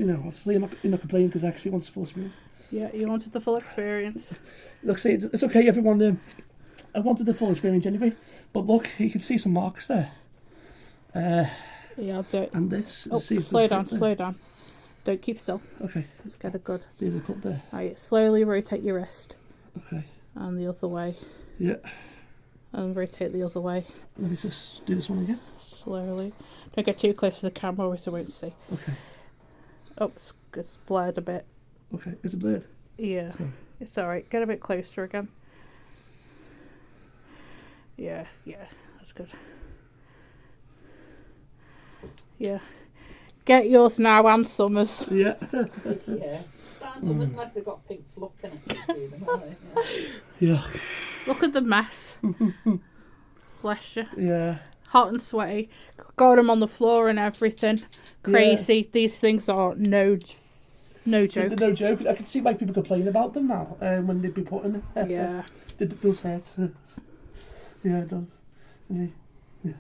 you know, obviously you're not complaining because I actually want the full experience. Yeah, you wanted the full experience. Look, see, it's okay, everyone. I wanted the full experience anyway. But look, you can see some marks there. Yeah, I'll do it. And this. Oh, slow down. Don't keep still. Okay. Let's get it good. There's a cut there. Right, slowly rotate your wrist. Okay. And the other way. Yeah. And rotate the other way. Let me just do this one again. Slowly. Don't get too close to the camera or I won't see. Okay. Oh, it's blurred a bit. Okay, is it blurred? Yeah. Sorry. It's alright. Get a bit closer again. Yeah, that's good. Yeah. Get yours now, Anne Summers. Yeah. Yeah. Anne Summers, unless they've got pink fluff connected to them, haven't they? Yeah. Look at the mess. Bless you. Yeah. Hot and sweaty. Got them on the floor and everything. Crazy. Yeah. These things are no joke. No joke. I can see why people complain about them now when they'd be putting it. Yeah. It does hurt. Yeah, it does. Yeah.